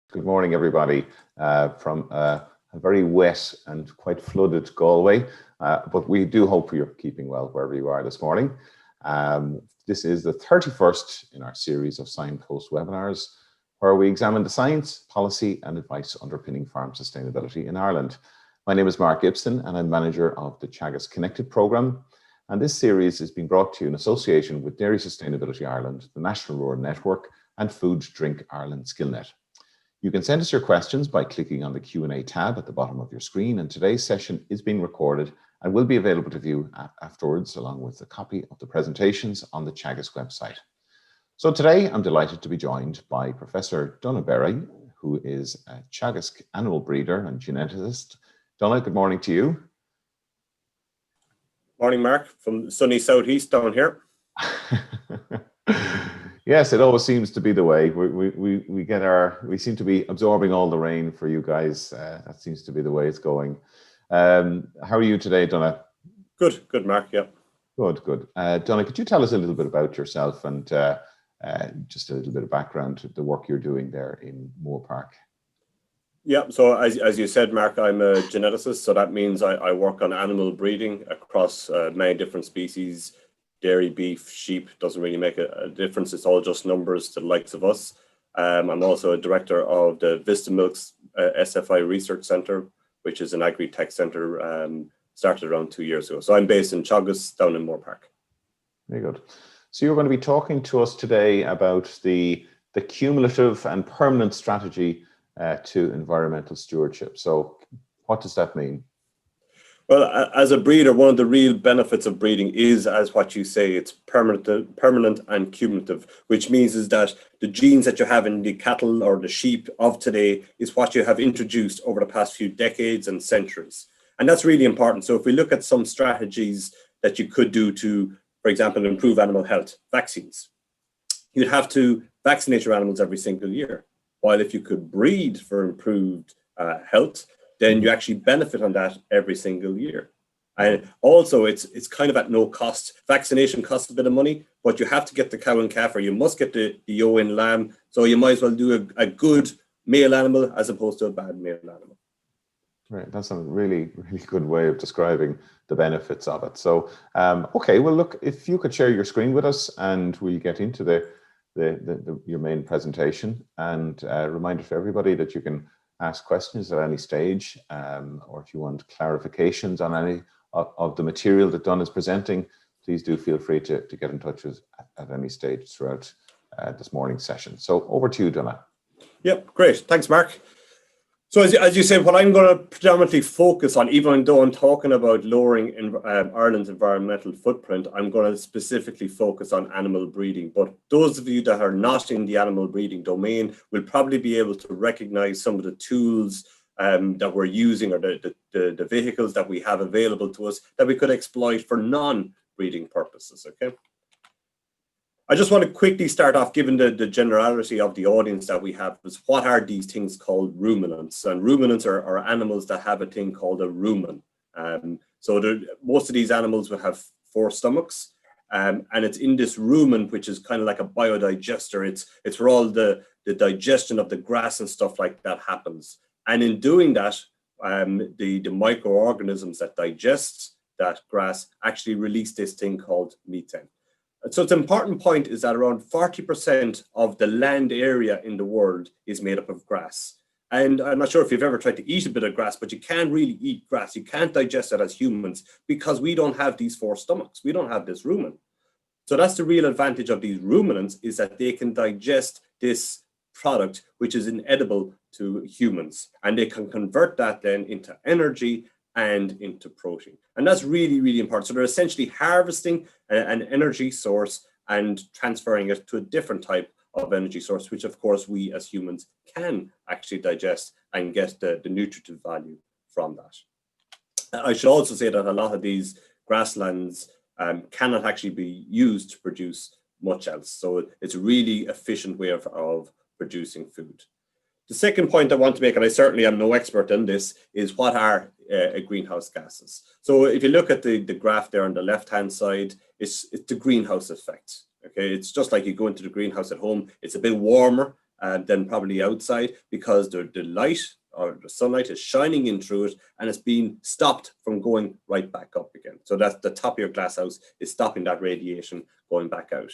Good morning, everybody, from a very wet and quite flooded Galway, but we do hope you're keeping well wherever you are this morning. This is the 31st in our series of Signpost webinars, where we examine the science, policy and advice underpinning farm sustainability in Ireland. My name is Mark Gibson and I'm manager of the Teagasc Connected programme. And this series is being brought to you in association with Dairy Sustainability Ireland, the National Rural Network and Food Drink Ireland SkillNet. You can send us your questions by clicking on the Q&A tab at the bottom of your screen, and today's session is being recorded and will be available to view afterwards, along with a copy of the presentations on the Teagasc website. So today I'm delighted to be joined by Professor Donagh Berry, who is a Teagasc animal breeder and geneticist. Donagh, good morning to you. Morning, Mark, from sunny southeast down here. Yes, it always seems to be the way. We seem to be absorbing all the rain for you guys. That seems to be the way it's going. How are you today, Donagh? Good, Mark. Yeah. Good. Donagh, could you tell us a little bit about yourself and just a little bit of background to the work you're doing there in Moore Park? Yeah. So as you said, Mark, I'm a geneticist. So that means I work on animal breeding across many different species. Dairy, beef, sheep, doesn't really make a difference. It's all just numbers to the likes of us. I'm also a director of the VistaMilk SFI Research Centre, which is an agri-tech centre started around 2 years ago. So I'm based in Teagasc down in Moore Park. Very good. So you're going to be talking to us today about the cumulative and permanent strategy to environmental stewardship. So what does that mean? Well, as a breeder, one of the real benefits of breeding is, as what you say, it's permanent and cumulative, which means is that the genes that you have in the cattle or the sheep of today is what you have introduced over the past few decades and centuries. And that's really important. So if we look at some strategies that you could do to, for example, improve animal health, vaccines, you'd have to vaccinate your animals every single year. While if you could breed for improved health, then you actually benefit on that every single year. And also it's kind of at no cost. Vaccination costs a bit of money, but you have to get the cow and calf, or you must get the ewe and lamb. So you might as well do a good male animal as opposed to a bad male animal. Right, that's a really good way of describing the benefits of it. So, okay, well, look, if you could share your screen with us and we'll get into your main presentation, and a reminder for everybody that you can ask questions at any stage, or if you want clarifications on any of the material that Donagh is presenting, please do feel free to get in touch with us at any stage throughout this morning's session. So over to you, Donagh. Yep, great. Thanks, Mark. So as you say, what I'm going to predominantly focus on, even though I'm talking about lowering Ireland's environmental footprint, I'm going to specifically focus on animal breeding. But those of you that are not in the animal breeding domain will probably be able to recognize some of the tools that we're using, or the vehicles that we have available to us that we could exploit for non-breeding purposes, okay? I just want to quickly start off, given the generality of the audience that we have, is what are these things called ruminants? And ruminants are animals that have a thing called a rumen. So most of these animals would have 4 stomachs, and it's in this rumen, which is kind of like a biodigester. It's where all the digestion of the grass and stuff like that happens. And in doing that, the microorganisms that digest that grass actually release this thing called methane. So it's an important point is that around 40% of the land area in the world is made up of grass. And I'm not sure if you've ever tried to eat a bit of grass, but you can't really eat grass. You can't digest it as humans because we don't have these 4 stomachs. We don't have this rumen. So that's the real advantage of these ruminants, is that they can digest this product, which is inedible to humans. And they can convert that then into energy and into protein. And that's really important. So they're essentially harvesting an energy source and transferring it to a different type of energy source, which of course we as humans can actually digest and get the nutritive value from that. I should also say that a lot of these grasslands cannot actually be used to produce much else. So it's a really efficient way of producing food. The second point I want to make, and I certainly am no expert in this, is what are greenhouse gases. So if you look at the graph there on the left-hand side, it's the greenhouse effect. Okay, it's just like you go into the greenhouse at home. It's a bit warmer, than probably outside, because the light or the sunlight is shining in through it, and it's being stopped from going right back up again. So that's the top of your glass house is stopping that radiation going back out.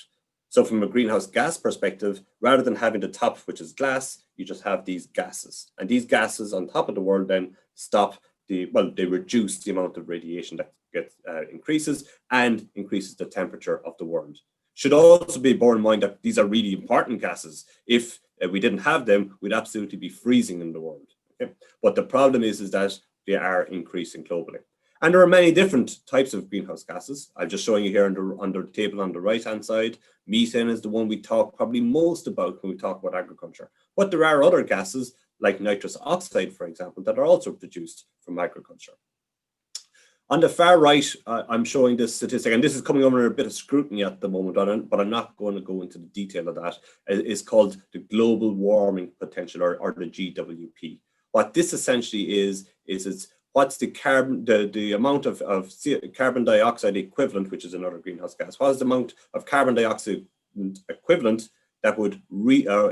So from a greenhouse gas perspective, rather than having the top, which is glass, you just have these gases. And these gases on top of the world then stop they reduce the amount of radiation that gets increases and increases the temperature of the world. Should also be borne in mind that these are really important gases. If we didn't have them, we'd absolutely be freezing in the world. Okay? But the problem is that they are increasing globally. And there are many different types of greenhouse gases. I'm just showing you here under the table on the right-hand side. Methane is the one we talk probably most about when we talk about agriculture. But there are other gases like nitrous oxide, for example, that are also produced from agriculture. On the far right, I'm showing this statistic, and this is coming under a bit of scrutiny at the moment, but I'm not going to go into the detail of that. It's called the global warming potential, or the GWP. What this essentially is it's what's the amount of carbon dioxide equivalent, which is another greenhouse gas. What is the amount of carbon dioxide equivalent that would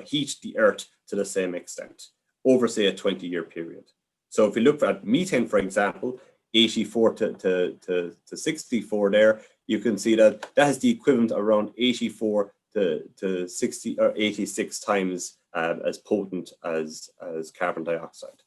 heat the Earth to the same extent over, say, a 20-year period? So if we look at methane, for example, 84 to 64 there, you can see that has the equivalent around 84 to 60 or 86 times as potent as carbon dioxide.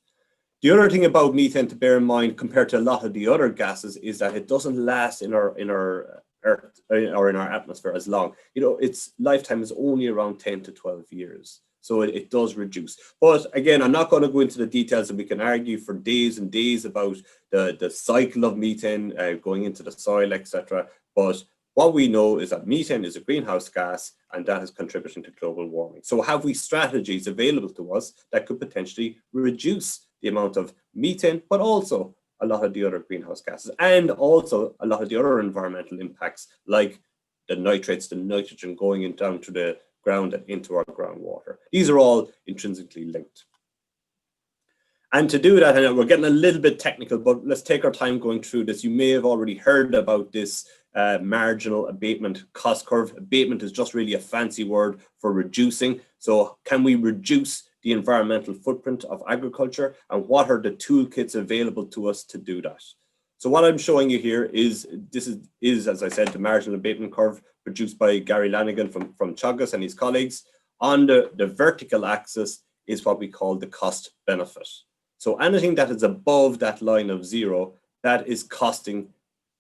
The other thing about methane to bear in mind compared to a lot of the other gases is that it doesn't last in our Earth or in our atmosphere as long. You know, its lifetime is only around 10 to 12 years. So it does reduce. But again, I'm not going to go into the details, and we can argue for days and days about the cycle of methane going into the soil, etc. But what we know is that methane is a greenhouse gas, and that is contributing to global warming. So have we strategies available to us that could potentially reduce the amount of methane, but also a lot of the other greenhouse gases, and also a lot of the other environmental impacts, like the nitrates, the nitrogen going in down to the ground and into our groundwater. These are all intrinsically linked. And to do that, and we're getting a little bit technical, but let's take our time going through this. You may have already heard about this marginal abatement cost curve. Abatement is just really a fancy word for reducing. So can we reduce the environmental footprint of agriculture, and what are the toolkits available to us to do that? So what I'm showing you here is, this is as I said, the marginal abatement curve produced by Gary Lanigan from Teagasc and his colleagues. On the vertical axis is what we call the cost benefit. So anything that is above that line of zero, that is costing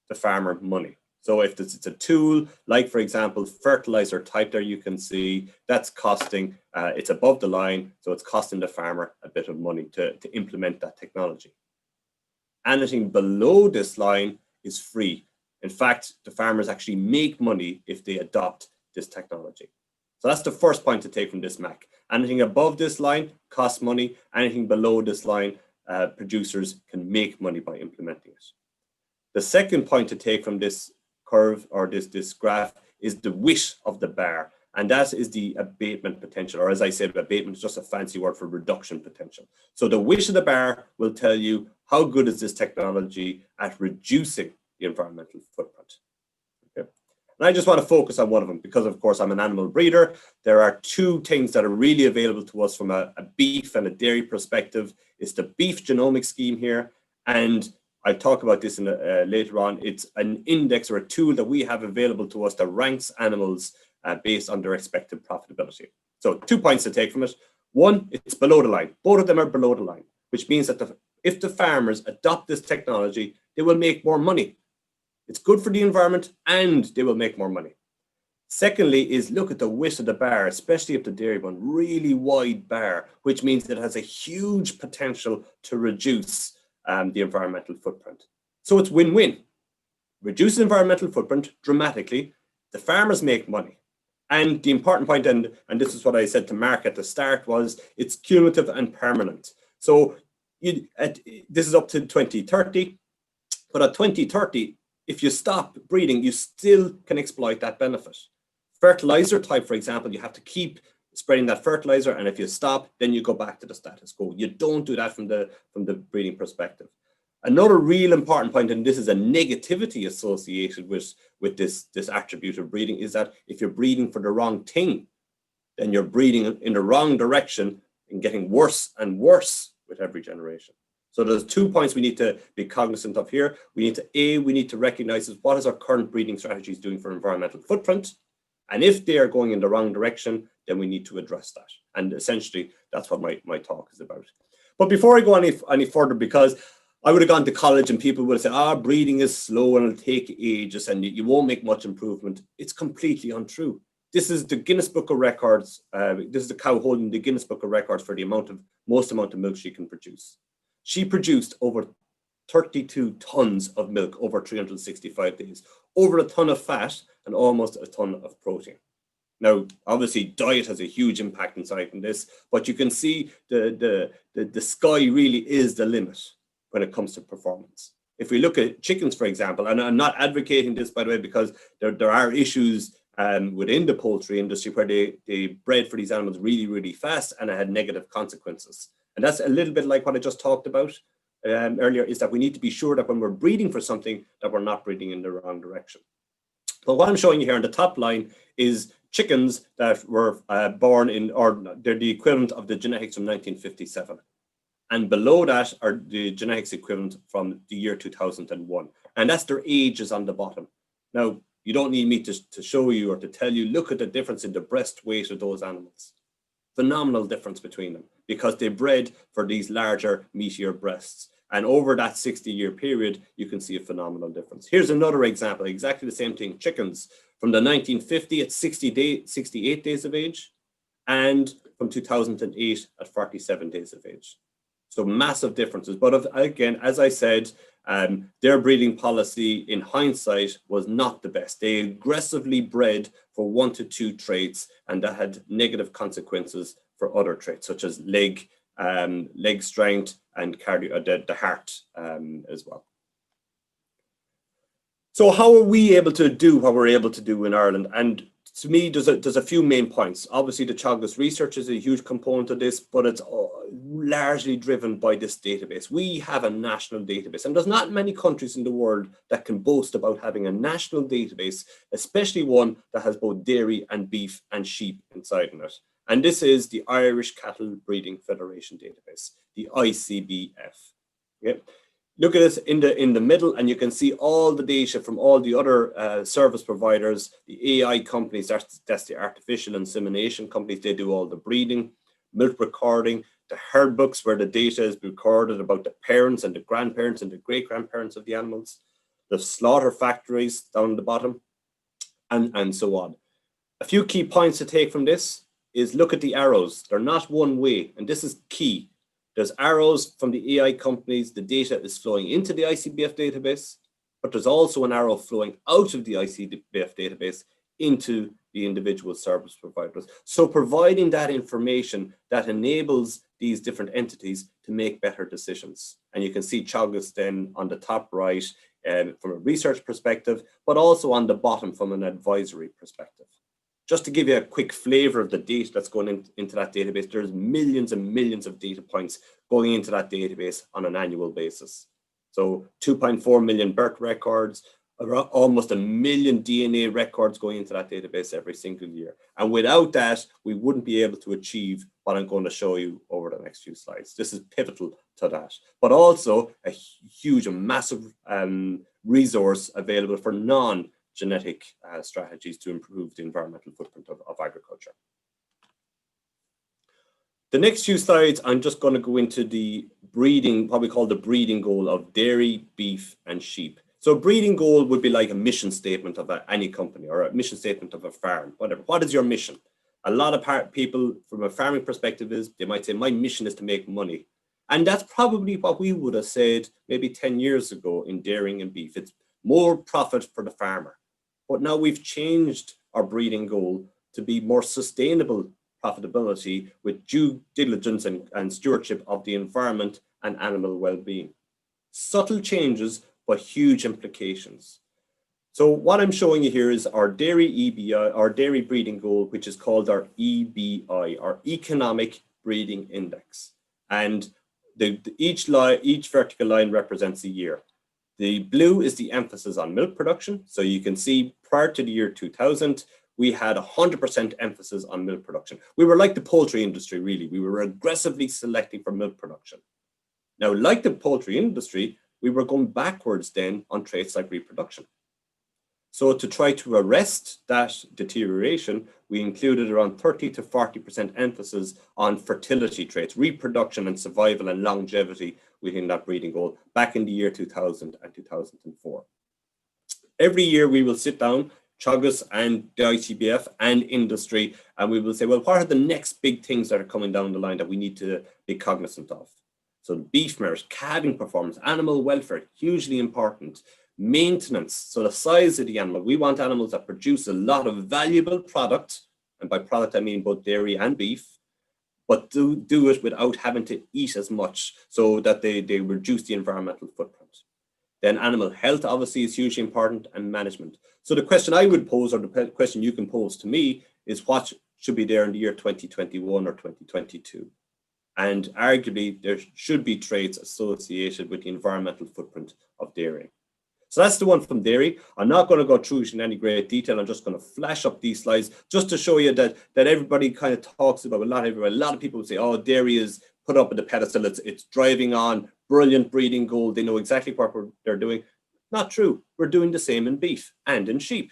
the farmer money. So if it's a tool, like for example, fertilizer type there, you can see that's costing, it's above the line, so it's costing the farmer a bit of money to implement that technology. Anything below this line is free. In fact, the farmers actually make money if they adopt this technology. So that's the first point to take from this map. Anything above this line costs money. Anything below this line, producers can make money by implementing it. The second point to take from this curve, or this graph, is the width of the bar. And that is the abatement potential, or as I said, abatement is just a fancy word for reduction potential. So the width of the bar will tell you how good is this technology at reducing the environmental footprint. Okay. And I just want to focus on one of them because, of course, I'm an animal breeder. There are two things that are really available to us from a beef and a dairy perspective. It's the beef genomic scheme here, and I'll talk about this in later on. It's an index or a tool that we have available to us that ranks animals based on their expected profitability. So 2 points to take from it. One, it's below the line. Both of them are below the line, which means that if the farmers adopt this technology, they will make more money. It's good for the environment and they will make more money. Secondly is look at the width of the bar, especially if the dairy one, really wide bar, which means that it has a huge potential to reduce the environmental footprint. So it's win-win. Reduce the environmental footprint dramatically, the farmers make money. And the important point, and this is what I said to Mark at the start, was it's cumulative and permanent. So this is up to 2030, but at 2030, if you stop breeding, you still can exploit that benefit. Fertilizer type, for example, you have to keep spreading that fertilizer, and if you stop, then you go back to the status quo. You don't do that from the breeding perspective. Another real important point, and this is a negativity associated with this attribute of breeding, is that if you're breeding for the wrong thing, then you're breeding in the wrong direction and getting worse and worse with every generation. So there's 2 points we need to be cognizant of here. We need to recognize what is our current breeding strategies doing for environmental footprint. And if they are going in the wrong direction, then we need to address that. And essentially, that's what my talk is about. But before I go any further, because I would have gone to college and people would have said, breeding is slow and it'll take ages and you won't make much improvement. It's completely untrue. This is the Guinness Book of Records. This is the cow holding the Guinness Book of Records for the most amount of milk she can produce. She produced over 32 tons of milk over 365 days, over a ton of fat and almost a ton of protein. Now, obviously, diet has a huge impact inside in this, but you can see the sky really is the limit when it comes to performance. If we look at chickens, for example, and I'm not advocating this, by the way, because there are issues within the poultry industry where they bred for these animals really, really fast and it had negative consequences. And that's a little bit like what I just talked about earlier, is that we need to be sure that when we're breeding for something, that we're not breeding in the wrong direction. But what I'm showing you here on the top line is chickens that were born in, or they're the equivalent of the genetics from 1957. And below that are the genetics equivalent from the year 2001. And that's their ages on the bottom. Now, you don't need me to show you or to tell you, look at the difference in the breast weight of those animals. Phenomenal difference between them because they bred for these larger, meatier breasts. And over that 60-year period, you can see a phenomenal difference. Here's another example, exactly the same thing. Chickens from the 1950 at 68 days of age, and from 2008 at 47 days of age. So massive differences. But again, as I said, their breeding policy in hindsight was not the best. They aggressively bred for 1 to 2 traits, and that had negative consequences for other traits, such as leg strength and cardio, the heart as well. So how are we able to do what we're able to do in Ireland? And to me, there's a few main points. Obviously, the Teagasc research is a huge component of this, but it's largely driven by this database. We have a national database, and there's not many countries in the world that can boast about having a national database, especially one that has both dairy and beef and sheep inside in it. And this is the Irish Cattle Breeding Federation database, the ICBF. Yep. Look at this in the middle, and you can see all the data from all the other service providers, the AI companies, that's the artificial insemination companies, they do all the breeding, milk recording, the herd books where the data is recorded about the parents and the grandparents and the great-grandparents of the animals, the slaughter factories down the bottom, and so on. A few key points to take from this is look at the arrows. They're not one way, and this is key. There's arrows from the AI companies, the data is flowing into the ICBF database, but there's also an arrow flowing out of the ICBF database into the individual service providers. So providing that information that enables these different entities to make better decisions. And you can see Teagasc then on the top right from a research perspective, but also on the bottom from an advisory perspective. Just to give you a quick flavor of the data that's going into that database, there's millions and millions of data points going into that database on an annual basis. So 2.4 million birth records, almost 1 million DNA records going into that database every single year. And without that, we wouldn't be able to achieve what I'm going to show you over the next few slides. This is pivotal to that, but also a huge and massive resource available for non-genetic strategies to improve the environmental footprint of agriculture. The next few slides, I'm just going to go into the breeding, what we call the breeding goal of dairy, beef, and sheep. So a breeding goal would be like a mission statement of any company or a mission statement of a farm, whatever. What is your mission? A lot of people from a farming perspective they might say, my mission is to make money. And that's probably what we would have said maybe 10 years ago in dairying and beef. It's more profit for the farmer. But now we've changed our breeding goal to be more sustainable profitability with due diligence and stewardship of the environment and animal well-being. Subtle changes, but huge implications. So what I'm showing you here is our dairy EBI, our dairy breeding goal, which is called our EBI, our Economic Breeding Index. And each vertical line represents a year. The blue is the emphasis on milk production. So you can see prior to the year 2000, we had 100% emphasis on milk production. We were like the poultry industry, really. We were aggressively selecting for milk production. Now, like the poultry industry, we were going backwards then on traits like reproduction. So to try to arrest that deterioration, we included around 30 to 40% emphasis on fertility traits, reproduction and survival and longevity within that breeding goal back in the year 2000 and 2004. Every year we will sit down, Teagasc and the ITBF and industry, and we will say, well, what are the next big things that are coming down the line that we need to be cognizant of? So beef merit, calving performance, animal welfare, hugely important. Maintenance, so the size of the animal. We want animals that produce a lot of valuable product, and by product I mean both dairy and beef, but do it without having to eat as much, so that they reduce the environmental footprint. Then animal health obviously is hugely important, and management. So the question I would pose, or the question you can pose to me, is what should be there in the year 2021 or 2022? And arguably there should be traits associated with the environmental footprint of dairy. So that's the one from dairy. I'm not going to go through it in any great detail. I'm just going to flash up these slides just to show you that everybody kind of talks about, a lot of people would say, oh, dairy is put up at the pedestal. It's driving on, brilliant breeding goal. They know exactly what they're doing. Not true. We're doing the same in beef and in sheep.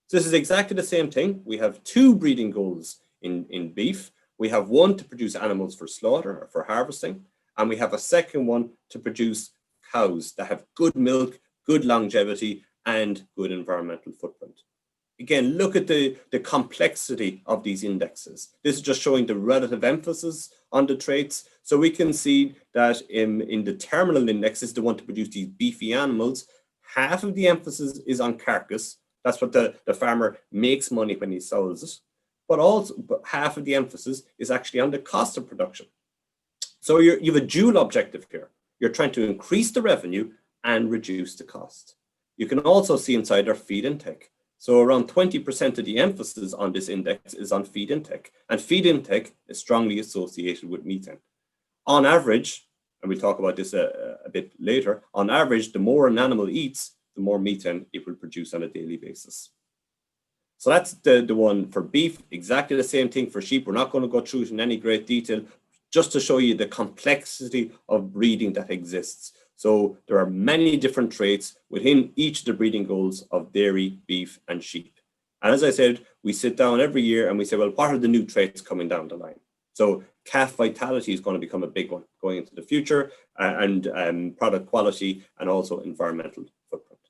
So this is exactly the same thing. We have two breeding goals in beef. We have one to produce animals for slaughter or for harvesting. And we have a second one to produce cows that have good milk, good longevity, and good environmental footprint. Again, look at the complexity of these indexes. This is just showing the relative emphasis on the traits. So we can see that in the terminal index, this is the one to produce these beefy animals. Half of the emphasis is on carcass. That's what the farmer makes money when he sells it. But half of the emphasis is actually on the cost of production. So you have a dual objective here. You're trying to increase the revenue and reduce the cost. You can also see inside our feed intake. So around 20% of the emphasis on this index is on feed intake, and feed intake is strongly associated with methane. On average, and we'll talk about this a bit later, on average, the more an animal eats, the more methane it will produce on a daily basis. So that's the one for beef. Exactly the same thing for sheep. We're not going to go through it in any great detail, just to show you the complexity of breeding that exists. So there are many different traits within each of the breeding goals of dairy, beef, and sheep. And as I said, we sit down every year and we say, well, what are the new traits coming down the line? So calf vitality is going to become a big one going into the future, and product quality, and also environmental footprint.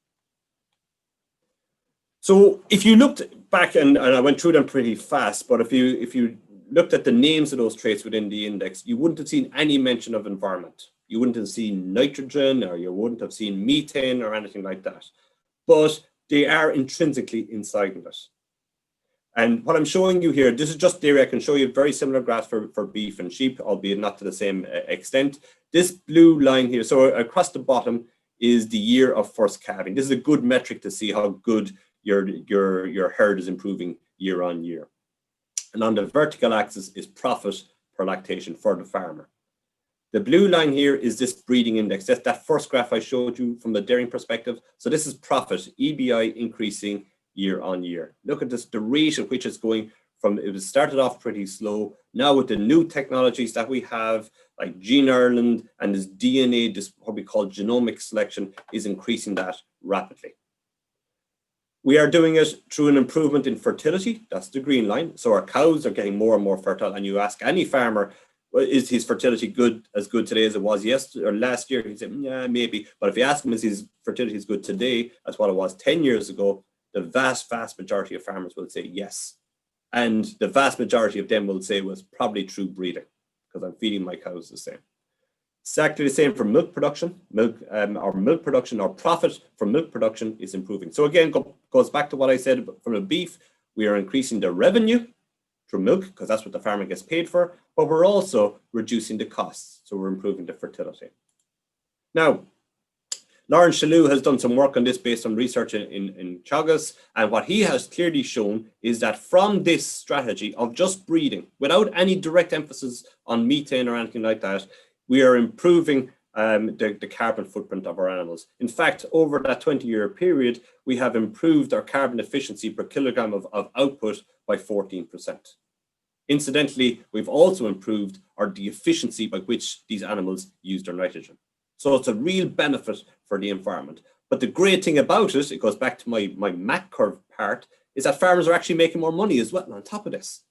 So if you looked back, and I went through them pretty fast, but if you looked at the names of those traits within the index, you wouldn't have seen any mention of environment. You wouldn't have seen nitrogen, or you wouldn't have seen methane or anything like that. But they are intrinsically inside of it. And what I'm showing you here, this is just dairy. I can show you very similar graphs for beef and sheep, albeit not to the same extent. This blue line here, so across the bottom is the year of first calving. This is a good metric to see how good your herd is improving year on year. And on the vertical axis is profit per lactation for the farmer. The blue line here is this breeding index. That's that first graph I showed you from the dairying perspective. So this is profit, EBI, increasing year on year. Look at this, the rate at which it's going from, it was started off pretty slow. Now with the new technologies that we have, like Gene Ireland and this DNA, this what we call genomic selection, is increasing that rapidly. We are doing it through an improvement in fertility. That's the green line. So our cows are getting more and more fertile. And you ask any farmer, well, is his fertility as good today as it was yesterday or last year? He'd say, yeah, maybe. But if you ask him, is his fertility as good today as what it was 10 years ago, the vast majority of farmers will say yes. And the vast majority of them will say, well, it's probably through breeding, because I'm feeding my cows the same. Exactly the same for milk production. Our profit from milk production is improving. So again, goes back to what I said from the beef. We are increasing the revenue through milk, because that's what the farmer gets paid for, but we're also reducing the costs. So we're improving the fertility. Now, Lauren Chalou has done some work on this based on research in Teagasc, and what he has clearly shown is that from this strategy of just breeding, without any direct emphasis on methane or anything like that, we are improving the carbon footprint of our animals. In fact, over that 20-year period, we have improved our carbon efficiency per kilogram of output by 14%. Incidentally, we've also improved the efficiency by which these animals use their nitrogen. So it's a real benefit for the environment. But the great thing about it, it goes back to my MAC curve part, is that farmers are actually making more money as well on top of this.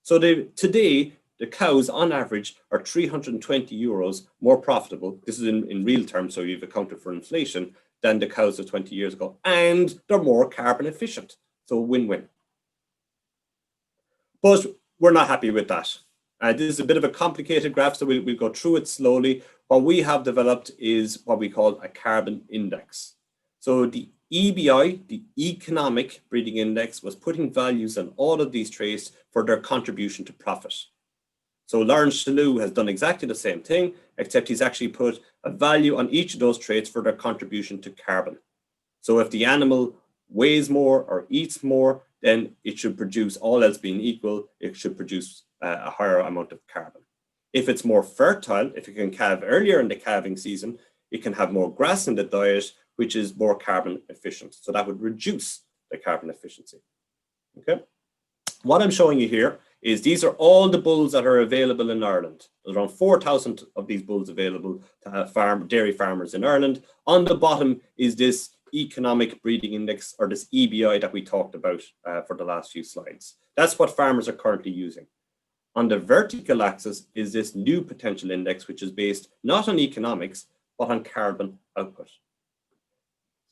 So today, the cows on average are 320 euros more profitable. This is in real terms, so you've accounted for inflation, than the cows of 20 years ago. And they're more carbon efficient. So win-win. But we're not happy with that. This is a bit of a complicated graph, so we'll go through it slowly. What we have developed is what we call a carbon index. So the EBI, the economic breeding index, was putting values on all of these traits for their contribution to profit. So Lawrence Chalou has done exactly the same thing, except he's actually put a value on each of those traits for their contribution to carbon. So if the animal weighs more or eats more, then it should produce, all else being equal, it should produce a higher amount of carbon. If it's more fertile, if it can calve earlier in the calving season, it can have more grass in the diet, which is more carbon efficient. So that would reduce the carbon efficiency. Okay. What I'm showing you here is these are all the bulls that are available in Ireland. There's around 4,000 of these bulls available to dairy farmers in Ireland. On the bottom is this economic breeding index, or this EBI that we talked about for the last few slides. That's what farmers are currently using. On the vertical axis is this new potential index, which is based not on economics, but on carbon output.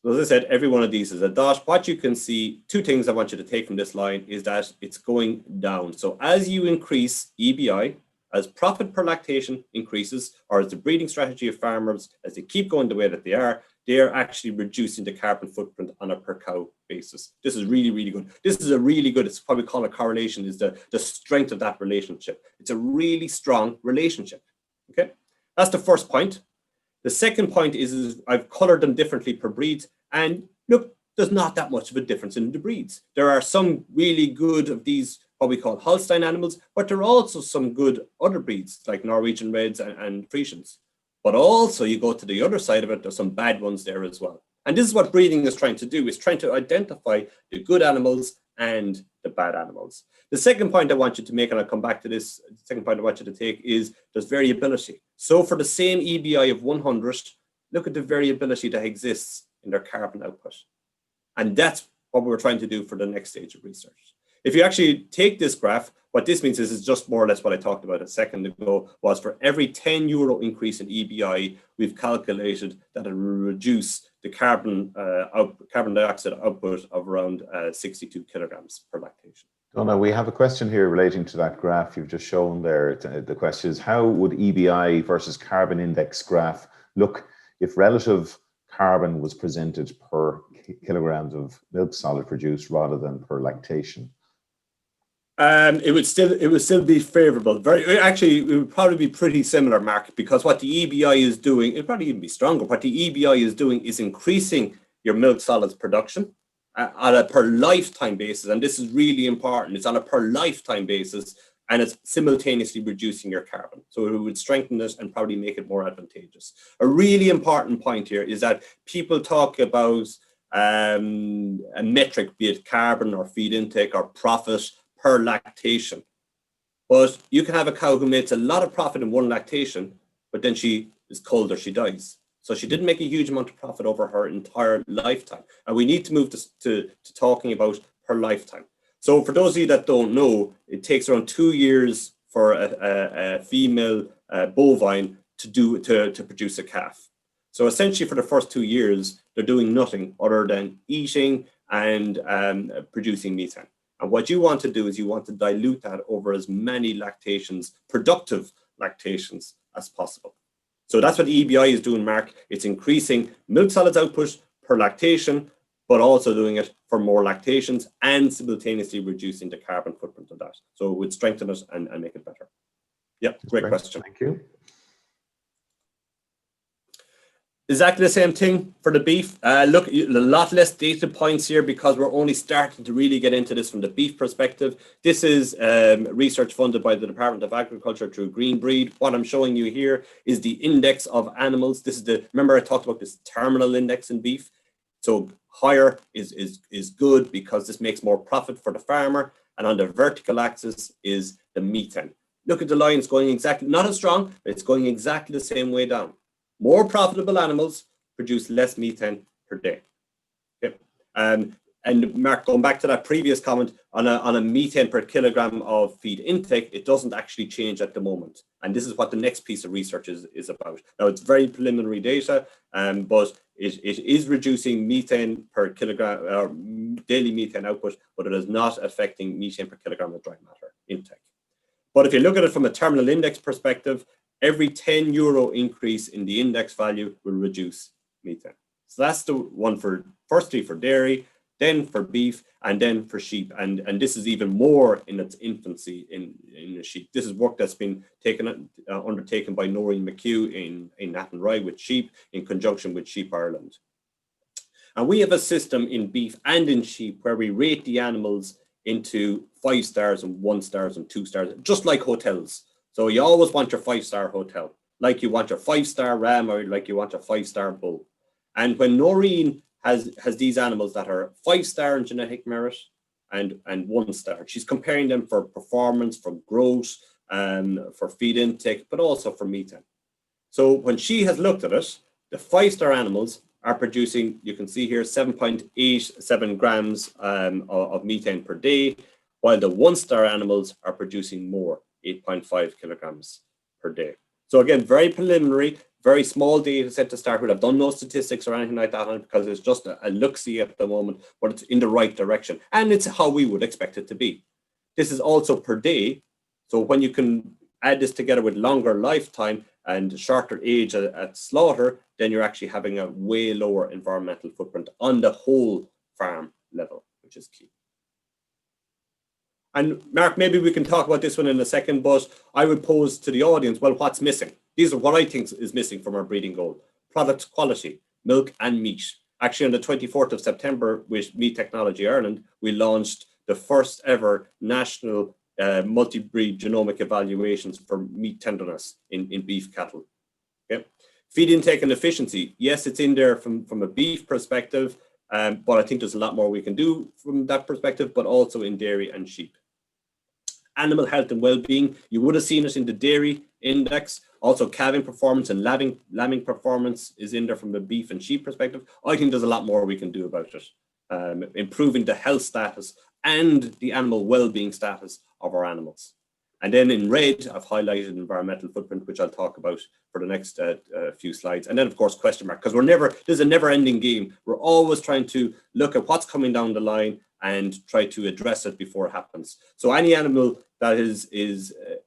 So as I said, every one of these is a dot. What you can see, two things I want you to take from this line is that it's going down. So as you increase EBI, as profit per lactation increases, or as the breeding strategy of farmers, as they keep going the way that they are actually reducing the carbon footprint on a per cow basis. This is really, really good. This is a really good, it's probably called a correlation, is the strength of that relationship. It's a really strong relationship, okay? That's the first point. The second point is I've colored them differently per breed, and look, there's not that much of a difference in the breeds. There are some really good of these, what we call Holstein animals, but there are also some good other breeds like Norwegian Reds and Friesians. But also you go to the other side of it, there's some bad ones there as well. And this is what breeding is trying to do, is trying to identify the good animals and the bad animals. The second point I want you to make, and I'll come back to this, the second point I want you to take is there's variability. So for the same EBI of 100, look at the variability that exists in their carbon output. And that's what we're trying to do for the next stage of research. If you actually take this graph, what this means is just more or less what I talked about a second ago, was for every 10 euro increase in EBI, we've calculated that it will reduce the carbon dioxide output of around 62 kilograms per lactation. Donagh, we have a question here relating to that graph you've just shown there. The question is, how would EBI versus carbon index graph look if relative carbon was presented per kilograms of milk solid produced rather than per lactation? It would still be favorable. Actually, it would probably be pretty similar, Mark, because what the EBI is doing, it'd probably even be stronger. What the EBI is doing is increasing your milk solids production on a per lifetime basis. And this is really important. It's on a per lifetime basis, and it's simultaneously reducing your carbon. So it would strengthen it and probably make it more advantageous. A really important point here is that people talk about a metric, be it carbon or feed intake or profit per lactation. But you can have a cow who makes a lot of profit in one lactation, but then she is cold or she dies. So she didn't make a huge amount of profit over her entire lifetime. And we need to move to talking about her lifetime. So for those of you that don't know, it takes around 2 years for a female bovine to produce a calf. So essentially for the first 2 years, they're doing nothing other than eating and producing methane. And what you want to do is you want to dilute that over as many lactations, productive lactations, as possible. So that's what the EBI is doing, Mark. It's increasing milk solids output per lactation, but also doing it for more lactations and simultaneously reducing the carbon footprint of that. So it would strengthen it and make it better. Yep, great question. Thank you. Exactly the same thing for the beef. Look, a lot less data points here because we're only starting to really get into this from the beef perspective. This is research funded by the Department of Agriculture through Green Breed. What I'm showing you here is the index of animals. This is remember I talked about this terminal index in beef. So higher is good because this makes more profit for the farmer. And on the vertical axis is the methane. Look at the lines going exactly, not as strong, but it's going exactly the same way down. More profitable animals produce less methane per day. Okay. And Mark, going back to that previous comment, on a methane per kilogram of feed intake, it doesn't actually change at the moment. And this is what the next piece of research is about. Now, it's very preliminary data, but it is reducing methane per kilogram, or daily methane output, but it is not affecting methane per kilogram of dry matter intake. But if you look at it from a terminal index perspective, every 10 euro increase in the index value will reduce methane. So that's the one for, firstly for dairy, then for beef, and then for sheep. And this is even more in its infancy in the sheep. This is work that's been undertaken by Noreen McHugh in Athenry with sheep in conjunction with Sheep Ireland. And we have a system in beef and in sheep where we rate the animals into 5 stars and 1 stars and 2 stars, just like hotels. So you always want your 5-star hotel, like you want your 5-star ram or like you want your 5-star bull. And when Noreen has these animals that are 5-star in genetic merit and 1 star, she's comparing them for performance, for growth, for feed intake, but also for methane. So when she has looked at it, the 5-star animals are producing, you can see here, 7.87 grams of methane per day, while the 1-star animals are producing more, 8.5 kilograms per day. So again, very preliminary, very small data set to start with. I've done no statistics or anything like that because it's just a look-see at the moment, but it's in the right direction. And it's how we would expect it to be. This is also per day. So when you can add this together with longer lifetime and shorter age at slaughter, then you're actually having a way lower environmental footprint on the whole farm level, which is key. And Mark, maybe we can talk about this one in a second, but I would pose to the audience, well, what's missing? These are what I think is missing from our breeding goal. Product quality, milk and meat. Actually, on the 24th of September with Meat Technology Ireland, we launched the first ever national multi-breed genomic evaluations for meat tenderness in beef cattle. Okay. Feed intake and efficiency. Yes, it's in there from a beef perspective, but I think there's a lot more we can do from that perspective, but also in dairy and sheep. Animal health and well-being, you would have seen it in the dairy index. Also calving performance and lambing performance is in there from the beef and sheep perspective. I think there's a lot more we can do about it. Improving the health status and the animal well-being status of our animals. And then in red, I've highlighted environmental footprint, which I'll talk about for the next few slides. And then of course, question mark, because this is a never ending game. We're always trying to look at what's coming down the line and try to address it before it happens. So any animal that is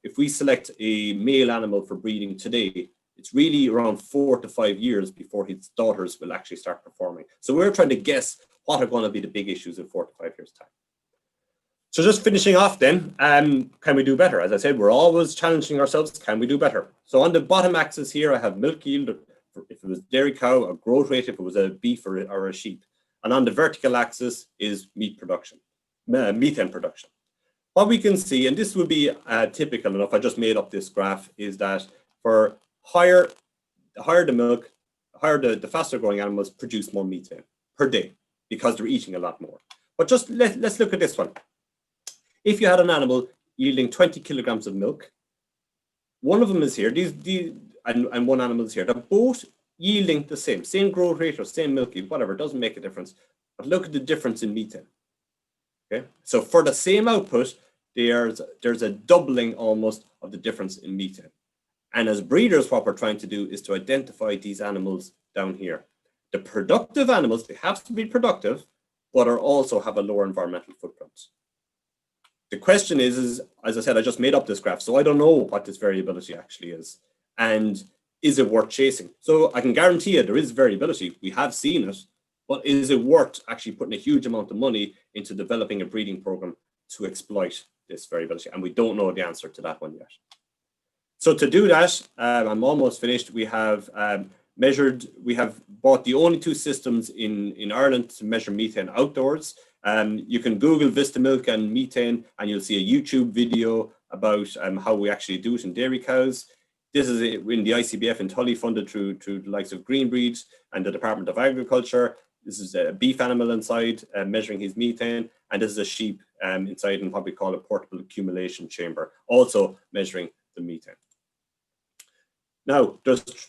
if we select a male animal for breeding today, it's really around 4 to 5 years before his daughters will actually start performing. So we're trying to guess what are going to be the big issues in 4 to 5 years' time. So just finishing off then, can we do better? As I said, we're always challenging ourselves, can we do better? So on the bottom axis here, I have milk yield, if it was dairy cow, or growth rate, if it was a beef or a sheep. And on the vertical axis is meat production, methane production. What we can see, and this would be typical enough, I just made up this graph, is that for higher the milk, the faster growing animals produce more methane per day because they're eating a lot more. But just let's look at this one. If you had an animal yielding 20 kilograms of milk, one of them is here, and one animal is here. They're both yielding the same growth rate or same milk yield, whatever, it doesn't make a difference. But look at the difference in methane. Okay, so for the same output, there's a doubling almost of the difference in methane. And as breeders, what we're trying to do is to identify these animals down here. The productive animals, they have to be productive, but also have a lower environmental footprint. The question is, as I said, I just made up this graph, so I don't know what this variability actually is. And is it worth chasing? So I can guarantee you there is variability. We have seen it, but is it worth actually putting a huge amount of money into developing a breeding program to exploit this variability? And we don't know the answer to that one yet. So to do that, I'm almost finished. We have we have bought the only two systems in Ireland to measure methane outdoors. You can Google VistaMilk and methane, and you'll see a YouTube video about how we actually do it in dairy cows. This is in the ICBF in Tully, funded through the likes of Greenbreed and the Department of Agriculture. This is a beef animal inside measuring his methane, and this is a sheep inside in what we call a portable accumulation chamber, also measuring the methane. Now,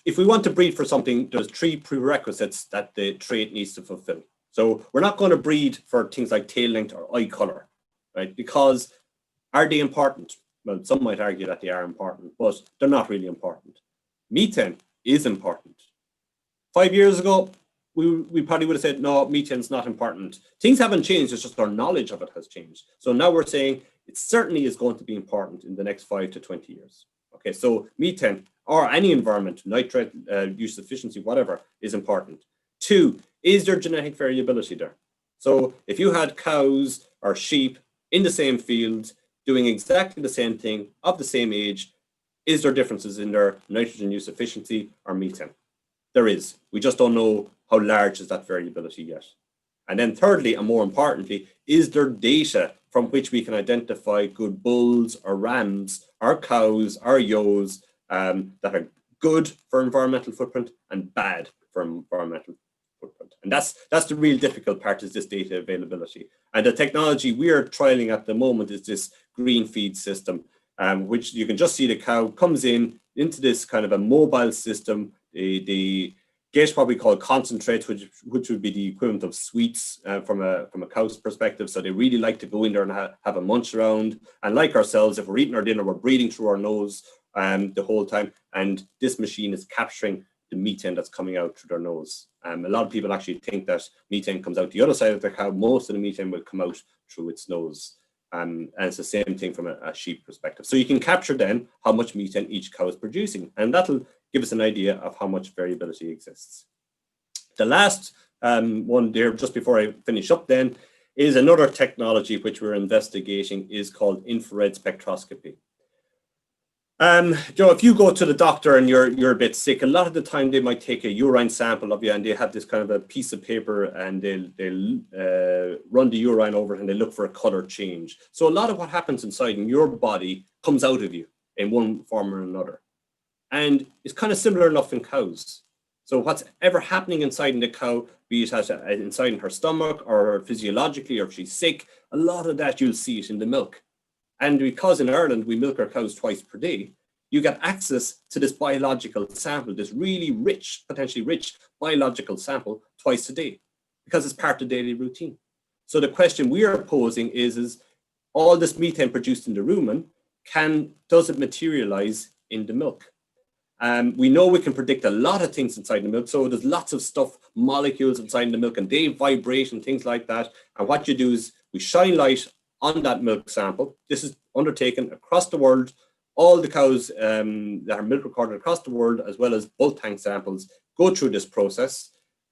if we want to breed for something, there's 3 prerequisites that the trait needs to fulfill. So we're not going to breed for things like tail length or eye color, right? Because are they important? Well, some might argue that they are important, but they're not really important. Methane is important. 5 years ago, we probably would have said, no, methane's not important. Things haven't changed, it's just our knowledge of it has changed. So now we're saying it certainly is going to be important in the next 5 to 20 years. Okay, so methane or any environment, nitrate use efficiency, whatever, is important. 2, is there genetic variability there? So if you had cows or sheep in the same field, doing exactly the same thing, of the same age, is there differences in their nitrogen use efficiency or methane? There is. We just don't know how large is that variability yet. And then thirdly, and more importantly, is there data from which we can identify good bulls or rams or cows or ewes that are good for environmental footprint and bad for environmental footprint? And that's the real difficult part, is this data availability. And the technology we are trialing at the moment is this green feed system, which you can just see the cow comes into this kind of a mobile system. They get what we call concentrates, which would be the equivalent of sweets from a cow's perspective. So they really like to go in there and have a munch around. And like ourselves, if we're eating our dinner, we're breathing through our nose the whole time. And this machine is capturing the methane that's coming out through their nose. A lot of people actually think that methane comes out the other side of the cow. Most of the methane will come out through its nose. And it's the same thing from a sheep perspective. So you can capture then how much methane each cow is producing. And that'll give us an idea of how much variability exists. The last one there, just before I finish up then, is another technology which we're investigating, is called infrared spectroscopy. Joe, if you go to the doctor and you're a bit sick, a lot of the time they might take a urine sample of you, and they have this kind of a piece of paper, and they'll run the urine over it, and they look for a color change. So a lot of what happens inside in your body comes out of you in one form or another. And it's kind of similar enough in cows. So what's ever happening inside in the cow, be it inside in her stomach or physiologically, or if she's sick, a lot of that you'll see it in the milk. And because in Ireland we milk our cows twice per day, you get access to this biological sample, this really rich, potentially rich biological sample twice a day, because it's part of the daily routine. So the question we are posing is all this methane produced in the rumen, does it materialize in the milk? We know we can predict a lot of things inside the milk. So there's lots of stuff, molecules inside the milk, and they vibrate and things like that. And what you do is we shine light on that milk sample. This is undertaken across the world. All the cows that are milk recorded across the world, as well as bulk tank samples, go through this process.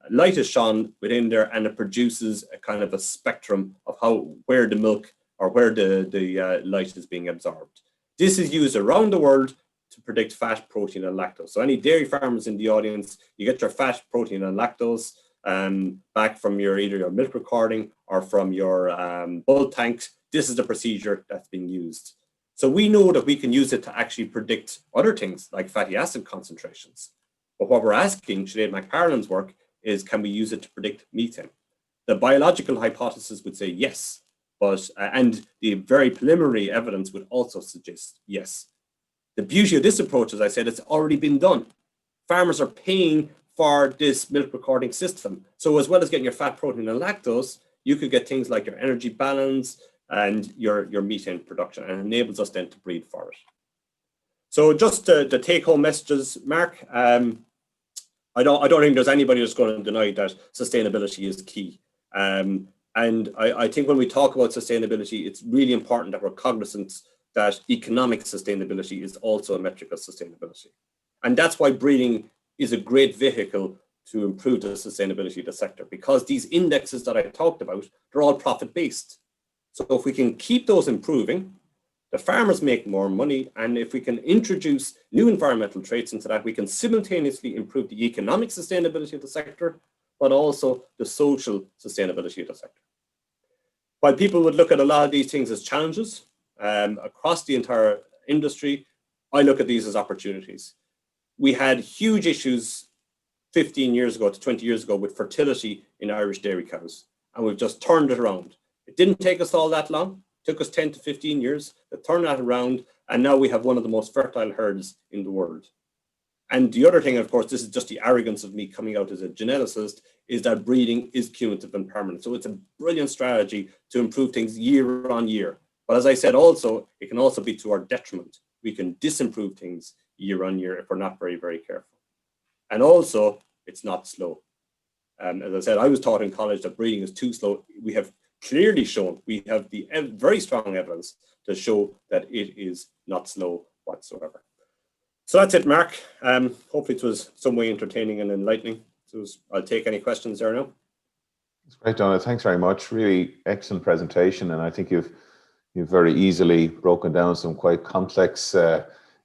Light is shone within there, and it produces a kind of a spectrum of where the milk or where the light is being absorbed. This is used around the world to predict fat, protein, and lactose. So any dairy farmers in the audience, you get your fat, protein, and lactose back from either your milk recording or from your bulk tanks. This is the procedure that's being used. So we know that we can use it to actually predict other things like fatty acid concentrations. But what we're asking Sinead McParland's work is, can we use it to predict methane? The biological hypothesis would say yes, but and the very preliminary evidence would also suggest yes. The beauty of this approach, as I said, it's already been done. Farmers are paying for this milk recording system. So as well as getting your fat, protein, and lactose, you could get things like your energy balance and your methane production, and enables us then to breed for it. So just the take-home messages, Mark. I don't think there's anybody that's going to deny that sustainability is key. And I think when we talk about sustainability, it's really important that we're cognizant that economic sustainability is also a metric of sustainability. And that's why breeding is a great vehicle to improve the sustainability of the sector, because these indexes that I talked about, they're all profit-based. So if we can keep those improving, the farmers make more money, and if we can introduce new environmental traits into that, we can simultaneously improve the economic sustainability of the sector, but also the social sustainability of the sector. While people would look at a lot of these things as challenges across the entire industry, I look at these as opportunities. We had huge issues 15 years ago to 20 years ago with fertility in Irish dairy cows, and we've just turned it around. It didn't take us all that long. It took us 10 to 15 years to turn that around, and now we have one of the most fertile herds in the world. And the other thing, of course, this is just the arrogance of me coming out as a geneticist, is that breeding is cumulative and permanent. So it's a brilliant strategy to improve things year on year. But as I said, also, it can also be to our detriment. We can disimprove things year on year if we're not very, very careful. And also, it's not slow. As I said, I was taught in college that breeding is too slow. We have clearly shown, we have the very strong evidence to show that it is not slow whatsoever. So that's it, Mark. Hopefully it was some way entertaining and enlightening. So I'll take any questions there now. That's great, Donagh. Thanks very much. Really excellent presentation, and I think you've very easily broken down some quite complex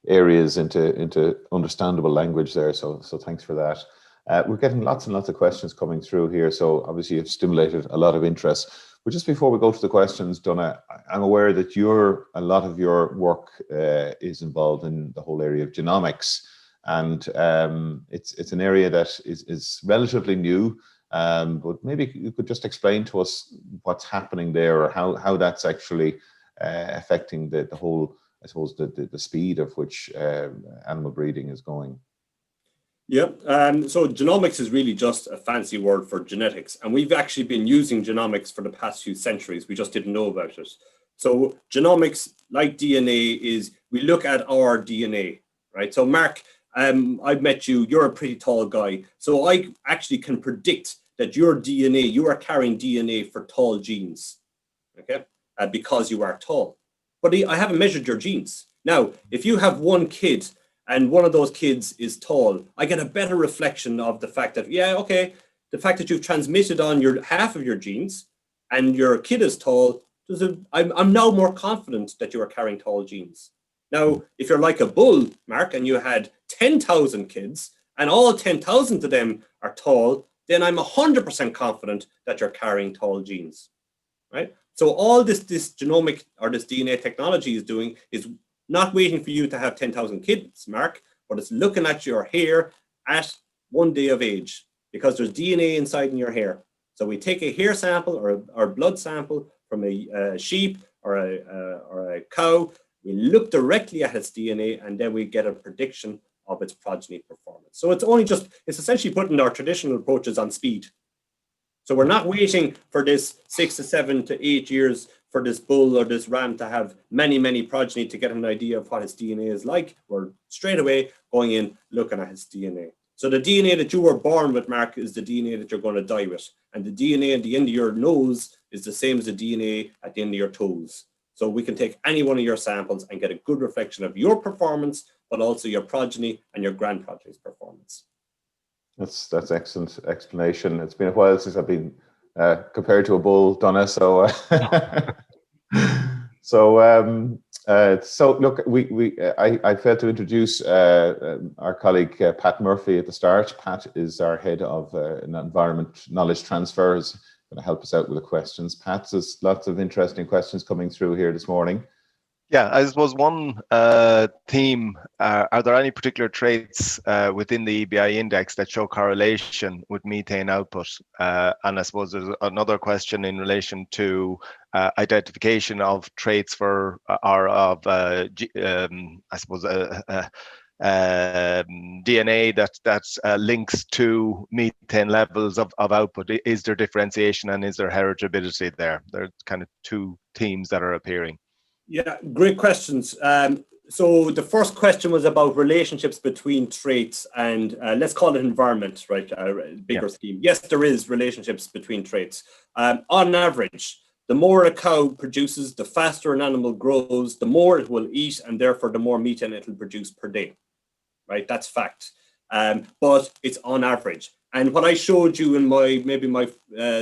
areas into understandable language there. So thanks for that. We're getting lots and lots of questions coming through here. So obviously you've stimulated a lot of interest. But just before we go to the questions, Donagh, I'm aware that a lot of your work is involved in the whole area of genomics, and it's an area that is relatively new. But maybe you could just explain to us what's happening there, or how that's actually affecting the whole, I suppose, the speed of which animal breeding is going. Yeah, so genomics is really just a fancy word for genetics, and we've actually been using genomics for the past few centuries. We just didn't know about it. So genomics, like DNA, is we look at our DNA, right? So Mark, I've met you, you're a pretty tall guy. So I actually can predict that your DNA, you are carrying DNA for tall genes, okay? Because you are tall. But I haven't measured your genes. Now, if you have one kid and one of those kids is tall, I get a better reflection of the fact that, yeah, okay, the fact that you've transmitted on your half of your genes and your kid is tall, I'm now more confident that you are carrying tall genes. Now, if you're like a bull, Mark, and you had 10,000 kids and all 10,000 of them are tall, then I'm 100% confident that you're carrying tall genes, right? So all this genomic or this DNA technology is doing is not waiting for you to have 10,000 kids, Mark, but it's looking at your hair at 1 day of age, because there's DNA inside in your hair. So we take a hair sample or blood sample from a sheep or a cow, we look directly at its DNA, and then we get a prediction of its progeny performance. So it's essentially putting our traditional approaches on speed. So we're not waiting for this 6 to 7 to 8 years for this bull or this ram to have many, many progeny to get an idea of what his DNA is like. We're straight away going in, looking at his DNA. So the DNA that you were born with, Mark, is the DNA that you're going to die with. And the DNA at the end of your nose is the same as the DNA at the end of your toes. So we can take any one of your samples and get a good reflection of your performance, but also your progeny and your grandprogeny's performance. That's excellent explanation. It's been a while since I've been compared to a bull, Donagh. So look, I failed to introduce our colleague Pat Murphy at the start. Pat is our head of environment knowledge transfer. Is going to help us out with the questions. Pat, there's lots of interesting questions coming through here this morning. Yeah, I suppose one theme, are there any particular traits within the EBI index that show correlation with methane output? And I suppose there's another question in relation to identification of traits for, or of, I suppose, DNA that links to methane levels of output. Is there differentiation and is there heritability there? There are kind of two themes that are appearing. Yeah, great questions. So the first question was about relationships between traits and let's call it environment, right? Bigger scheme. Yes, there is relationships between traits. On average, the more a cow produces, the faster an animal grows, the more it will eat, and therefore the more methane it will produce per day, right? That's fact. But it's on average. And what I showed you in my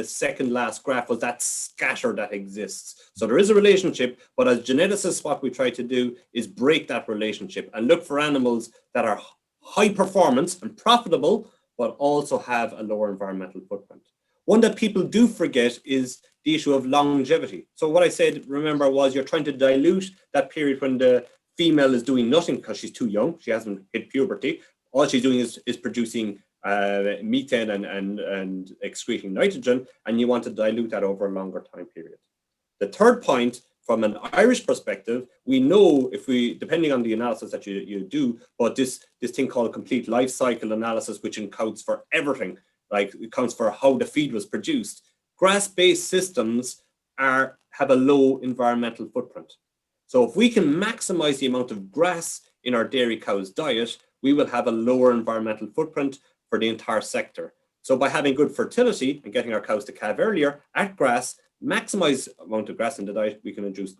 second last graph was that scatter that exists. So there is a relationship, but as geneticists, what we try to do is break that relationship and look for animals that are high performance and profitable, but also have a lower environmental footprint. One that people do forget is the issue of longevity. So what I said, remember, was you're trying to dilute that period when the female is doing nothing because she's too young, she hasn't hit puberty. All she's doing is producing methane and excreting nitrogen, and you want to dilute that over a longer time period. The third point, from an Irish perspective, we know if we, depending on the analysis that you do, but this thing called complete life cycle analysis, which accounts for everything, like it accounts for how the feed was produced. Grass-based systems have a low environmental footprint. So if we can maximize the amount of grass in our dairy cows' diet, we will have a lower environmental footprint for the entire sector. So by having good fertility and getting our cows to calve earlier at grass, maximize amount of grass in the diet, we can reduce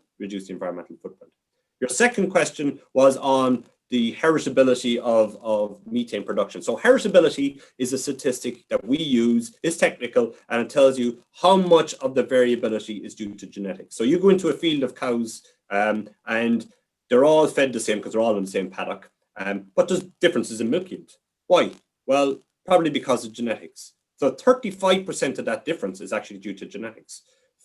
the environmental footprint. Your second question was on the heritability of methane production. So heritability is a statistic that we use, is technical, and it tells you how much of the variability is due to genetics. So you go into a field of cows and they're all fed the same because they're all in the same paddock, but there's differences in milk yield. Why? Well, probably because of genetics. So 35% of that difference is actually due to genetics.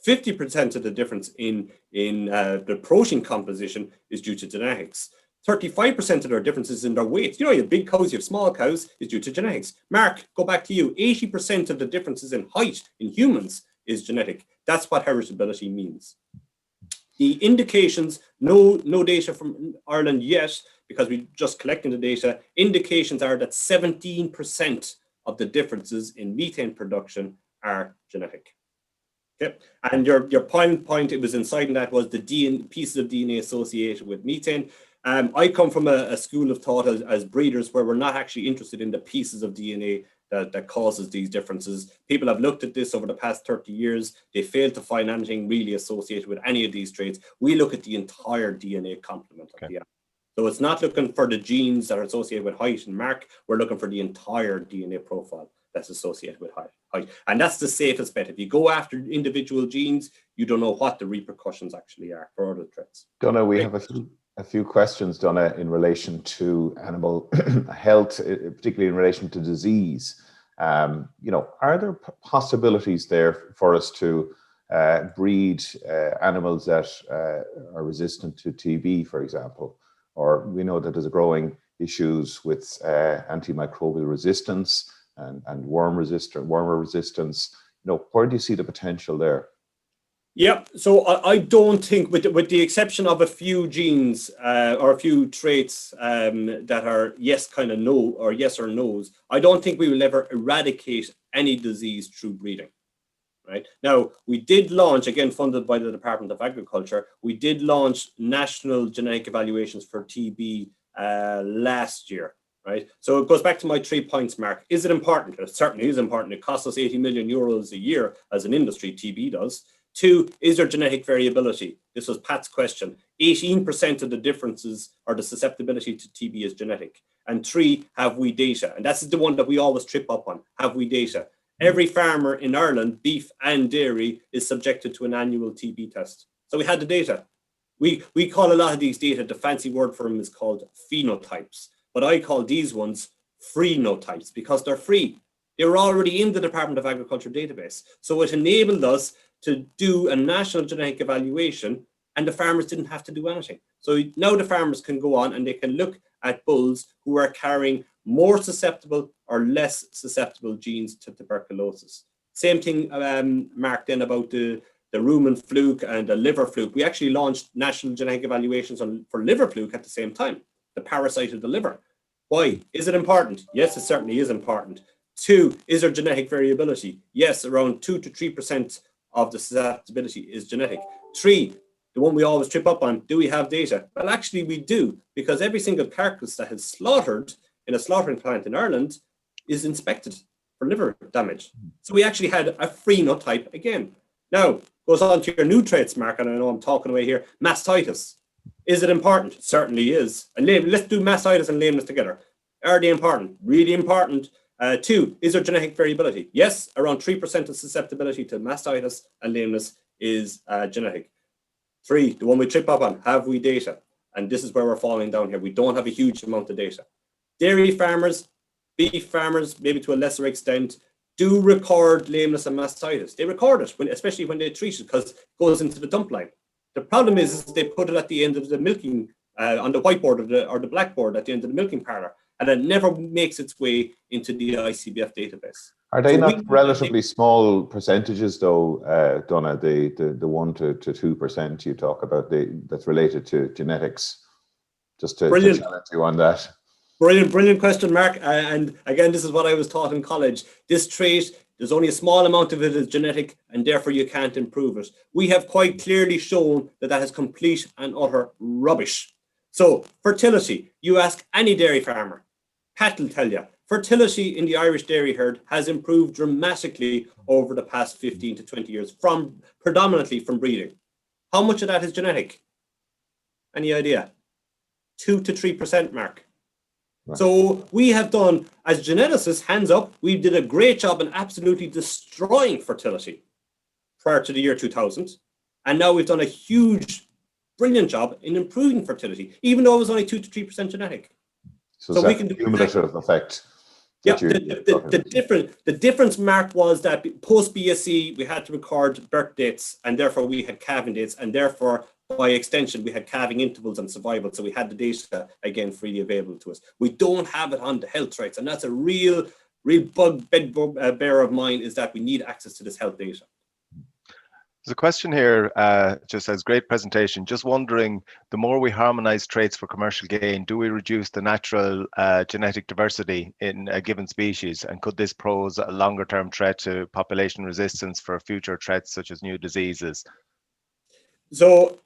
50% of the difference in the protein composition is due to genetics. 35% of their differences in their weights. You know, you have big cows, you have small cows, is due to genetics. Mark, go back to you. 80% of the differences in height in humans is genetic. That's what heritability means. The indications, no data from Ireland yet, because we're just collecting the data. Indications are that 17% of the differences in methane production are genetic. Okay. And your point, it was inside that was the pieces of DNA associated with methane. I come from a school of thought as breeders where we're not actually interested in the pieces of DNA that causes these differences. People have looked at this over the past 30 years. They failed to find anything really associated with any of these traits. We look at the entire DNA complement of the animal. So it's not looking for the genes that are associated with height and mark. We're looking for the entire DNA profile that's associated with height. And that's the safest bet. If you go after individual genes, you don't know what the repercussions actually are for other traits. Donagh, we have a few questions, Donagh, in relation to animal health, particularly in relation to disease. Are there possibilities there for us to breed animals that are resistant to TB, for example? Or we know that there's growing issues with antimicrobial resistance and wormer resistance. Where do you see the potential there? Yeah, so I don't think, with the exception of a few genes or a few traits that are yes, kind of no, or yes or no's, I don't think we will ever eradicate any disease through breeding. Right now, we did launch, again funded by the Department of Agriculture, we did launch national genetic evaluations for TB last year. Right, so it goes back to my 3 points, Mark. Is it important? It certainly is important. It costs us 80 million euros a year as an industry, TB does. 2, is there genetic variability? This was Pat's question. 18% of the differences or the susceptibility to TB is genetic. And 3, have we data? And that's the one that we always trip up on. Have we data? Every farmer in Ireland, beef and dairy, is subjected to an annual TB test. So we had the data. We call a lot of these data, the fancy word for them is called phenotypes. But I call these ones phenotypes because they're free. They were already in the Department of Agriculture database. So it enabled us to do a national genetic evaluation and the farmers didn't have to do anything. So now the farmers can go on and they can look at bulls who are carrying more susceptible or less susceptible genes to tuberculosis. Same thing, Mark, then about the rumen fluke and the liver fluke. We actually launched national genetic evaluations for liver fluke at the same time, the parasite of the liver. Why? Is it important? Yes, it certainly is important. 2, is there genetic variability? Yes, around 2 to 3% of the susceptibility is genetic. 3, the one we always trip up on, do we have data? Well, actually we do, because every single carcass that is slaughtered in a slaughtering plant in Ireland is inspected for liver damage. So we actually had a phenotype again. Now, goes on to your new traits, Mark, and I know I'm talking away here, mastitis. Is it important? It certainly is. And let's do mastitis and lameness together. Are they important? Really important. Two, is there genetic variability? Yes, around 3% of susceptibility to mastitis and lameness is genetic. Three, the one we trip up on, have we data? And this is where we're falling down here. We don't have a huge amount of data. Dairy farmers, beef farmers, maybe to a lesser extent, do record lameness and mastitis. They record it, especially when they treat it, because it goes into the dump line. The problem is they put it at the end of the milking, on the whiteboard or the blackboard at the end of the milking parlour, and it never makes its way into the ICBF database. Are they not relatively small percentages, though, Donagh, the 1 to 2% you talk about that's related to genetics? Just to challenge you on that. Brilliant question, Mark. And again, this is what I was taught in college. This trait, there's only a small amount of it is genetic, and therefore you can't improve it. We have quite clearly shown that is complete and utter rubbish. So fertility, you ask any dairy farmer, Pat will tell you, fertility in the Irish dairy herd has improved dramatically over the past 15 to 20 years, predominantly from breeding. How much of that is genetic? Any idea? 2 to 3%, Mark. Right. So we have done, as geneticists, hands up, we did a great job in absolutely destroying fertility prior to the year 2000. And now we've done a huge, brilliant job in improving fertility, even though it was only 2 to 3% genetic. So we can do cumulative effect. Yeah, the difference, Mark, was that post BSE we had to record birth dates, and therefore we had calving dates, and therefore by extension we had calving intervals and survival. So we had the data again freely available to us. We don't have it on the health traits, and that's a real bugbear of mine, is that we need access to this health data. There's a question here, just says, great presentation. Just wondering, the more we harmonize traits for commercial gain, do we reduce the natural genetic diversity in a given species? And could this pose a longer term threat to population resistance for future threats such as new diseases? So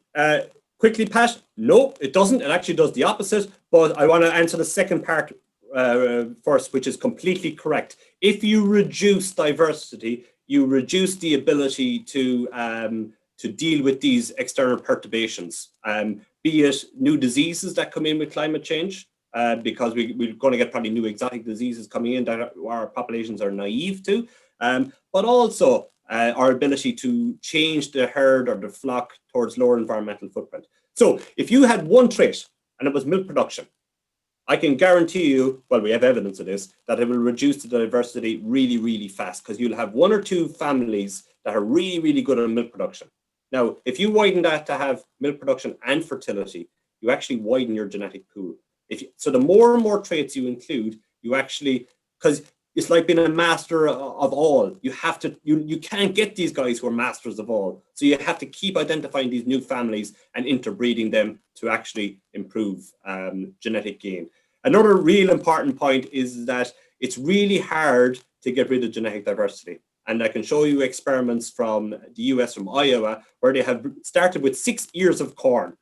quickly, Pat, no, it doesn't. It actually does the opposite. But I want to answer the second part first, which is completely correct. If you reduce diversity, you reduce the ability to deal with these external perturbations, be it new diseases that come in with climate change, because we're going to get probably new exotic diseases coming in that our populations are naive to, but also our ability to change the herd or the flock towards lower environmental footprint. So if you had one trait and it was milk production, I can guarantee you, well, we have evidence of this, that it will reduce the diversity really, really fast, because you'll have 1 or 2 families that are really, really good at milk production. Now, if you widen that to have milk production and fertility, you actually widen your genetic pool. So the more and more traits you include, you actually, because it's like being a master of all. You have to, you can't get these guys who are masters of all. So you have to keep identifying these new families and interbreeding them to actually improve genetic gain. Another real important point is that it's really hard to get rid of genetic diversity. And I can show you experiments from the US, from Iowa, where they have started with 6 ears of corn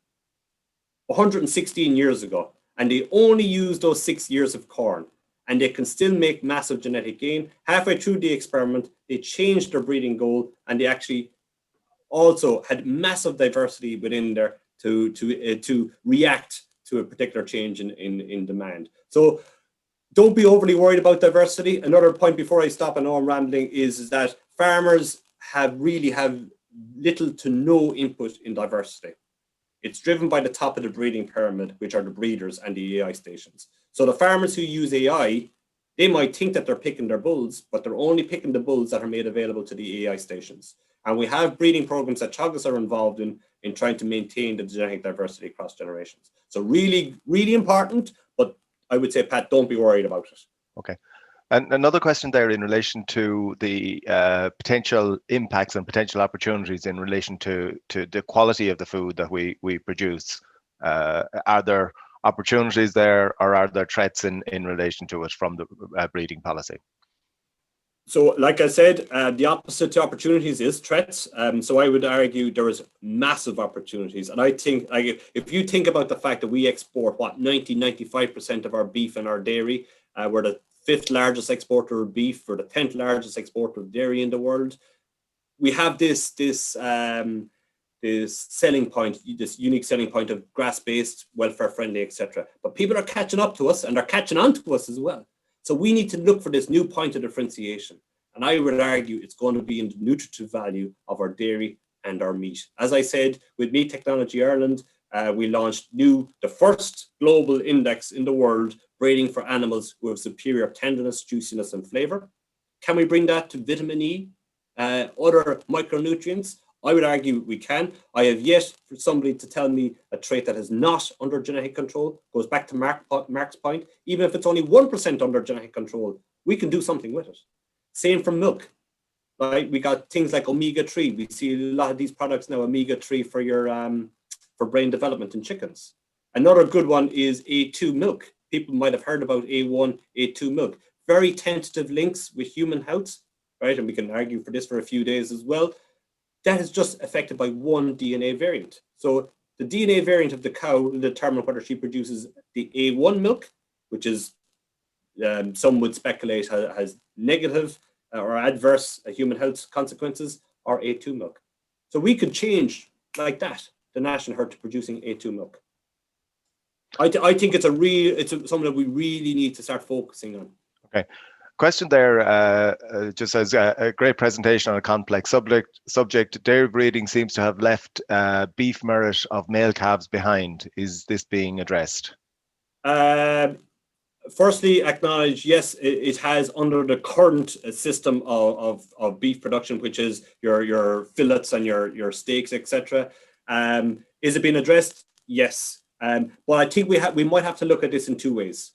116 years ago. And they only use those 6 years of corn. And they can still make massive genetic gain. Halfway through the experiment, they changed their breeding goal, and they actually also had massive diversity within there to react to a particular change in demand. So don't be overly worried about diversity. Another point before I stop, I know I'm rambling, is that farmers really have little to no input in diversity. It's driven by the top of the breeding pyramid, which are the breeders and the AI stations. So the farmers who use AI, they might think that they're picking their bulls, but they're only picking the bulls that are made available to the AI stations. And we have breeding programs that Teagasc are involved in trying to maintain the genetic diversity across generations. So really, really important, but I would say, Pat, don't be worried about it. Okay. And another question there in relation to the potential impacts and potential opportunities in relation to the quality of the food that we produce. Are there opportunities there, or are there threats in relation to it from the breeding policy? So like I said, the opposite to opportunities is threats. So I would argue there is massive opportunities. And I think, like, if you think about the fact that we export, 95% of our beef and our dairy, we're the 5th largest exporter of beef, we're the 10th largest exporter of dairy in the world. We have this selling point, this unique selling point of grass-based, welfare-friendly, etc. But people are catching up to us, and they're catching on to us as well. So we need to look for this new point of differentiation. And I would argue it's going to be in the nutritive value of our dairy and our meat. As I said, with Meat Technology Ireland, we launched the first global index in the world rating for animals who have superior tenderness, juiciness, and flavor. Can we bring that to vitamin E, other micronutrients? I would argue we can. I have yet for somebody to tell me a trait that is not under genetic control. Goes back to Mark's point. Even if it's only 1% under genetic control, we can do something with it. Same for milk. Right? We got things like omega-3. We see a lot of these products now, omega-3 for your for brain development in chickens. Another good one is A2 milk. People might have heard about A1, A2 milk. Very tentative links with human health, right? And we can argue for this for a few days as well. That is just affected by one DNA variant. So the DNA variant of the cow will determine whether she produces the A1 milk, which is some would speculate has negative or adverse human health consequences, or A2 milk. So we could change like that the national herd to producing A2 milk. I think it's something that we really need to start focusing on. Okay. Question there, just as a great presentation on a complex subject. Dairy breeding seems to have left beef merit of male calves behind. Is this being addressed? Firstly, acknowledge, yes, it has under the current system of beef production, which is your fillets and your steaks, etc. Is it being addressed? Yes. Well, I think we might have to look at this in two ways.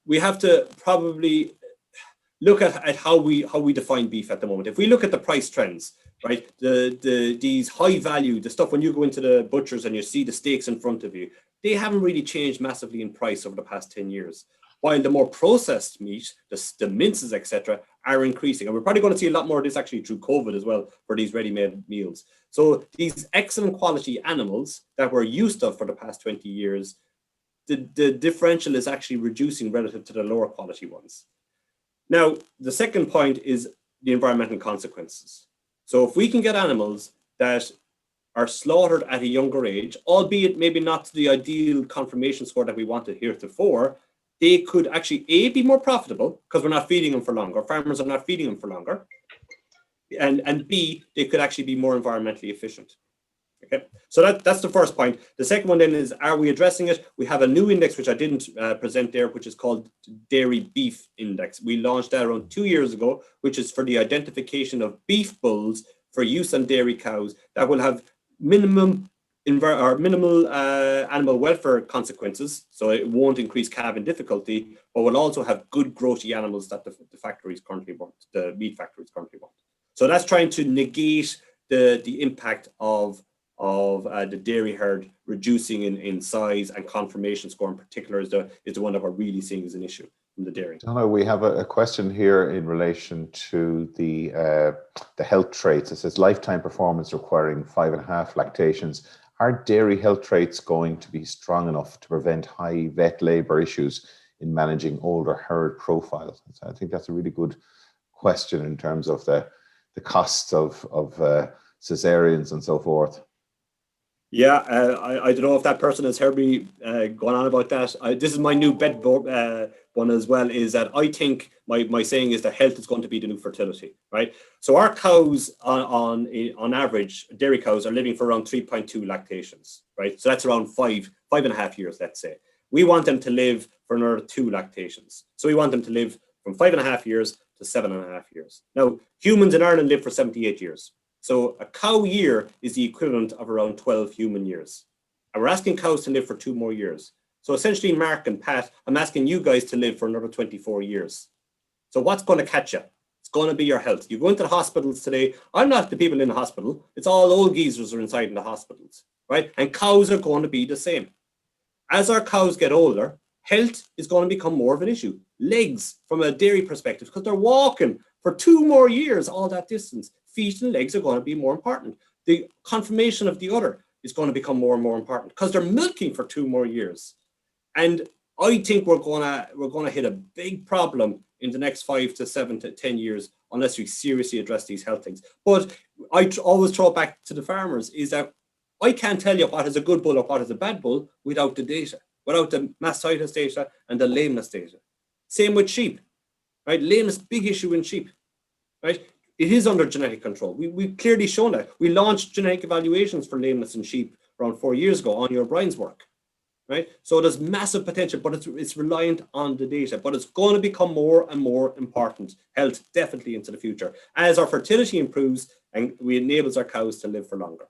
We have to probably look at how we define beef at the moment. If we look at the price trends, right, these high value, the stuff when you go into the butchers and you see the steaks in front of you, they haven't really changed massively in price over the past 10 years. While the more processed meat, the minces, etc., are increasing. And we're probably going to see a lot more of this actually through COVID as well for these ready-made meals. So these excellent quality animals that we're used to for the past 20 years, the differential is actually reducing relative to the lower quality ones. Now, the second point is the environmental consequences. So if we can get animals that are slaughtered at a younger age, albeit maybe not to the ideal conformation score that we wanted heretofore, they could actually A, be more profitable because we're not feeding them for longer, farmers are not feeding them for longer, and B, they could actually be more environmentally efficient. Okay, so that's the first point. The second one then is, are we addressing it? We have a new index, which I didn't present there, which is called Dairy Beef Index. We launched that around 2 years ago, which is for the identification of beef bulls for use on dairy cows that will have minimal animal welfare consequences. So it won't increase calving difficulty, but will also have good growthy animals that the factories currently want, the meat factories currently want. So that's trying to negate the impact of the dairy herd reducing in size, and conformation score in particular is the one that we're really seeing as an issue in the dairy. Donagh, we have a question here in relation to the health traits. It says lifetime performance requiring 5.5 lactations. Are dairy health traits going to be strong enough to prevent high vet labor issues in managing older herd profiles? I think that's a really good question in terms of the costs of cesareans and so forth. Yeah, I don't know if that person has heard me going on about that. This is my new bet one as well, is that I think my saying is that health is going to be the new fertility, right? So our cows on average, dairy cows are living for around 3.2 lactations, right? So that's around 5.5 years, let's say. We want them to live for another 2 lactations. So we want them to live from 5.5 years to 7.5 years. Now, humans in Ireland live for 78 years. So a cow year is the equivalent of around 12 human years. And we're asking cows to live for 2 more years. So essentially, Mark and Pat, I'm asking you guys to live for another 24 years. So what's going to catch you? It's going to be your health. You go into the hospitals today. I'm not the people in the hospital. It's all old geezers are inside in the hospitals, right? And cows are going to be the same. As our cows get older, health is going to become more of an issue. Legs, from a dairy perspective, because they're walking for 2 more years, all that distance. Feet and legs are going to be more important. The conformation of the udder is going to become more and more important because they're milking for 2 more years. And I think we're going to hit a big problem in the next 5 to 7 to 10 years unless we seriously address these health things. But I always throw it back to the farmers, is that I can't tell you what is a good bull or what is a bad bull without the data. without the mastitis data and the lameness data. Same with sheep, right? Lameness, big issue in sheep, right? It is under genetic control. We've clearly shown that. We launched genetic evaluations for lameness in sheep around 4 years ago on your Brian's work, right? So there's massive potential, but it's reliant on the data. But it's going to become more and more important, health definitely into the future, as our fertility improves and we enables our cows to live for longer.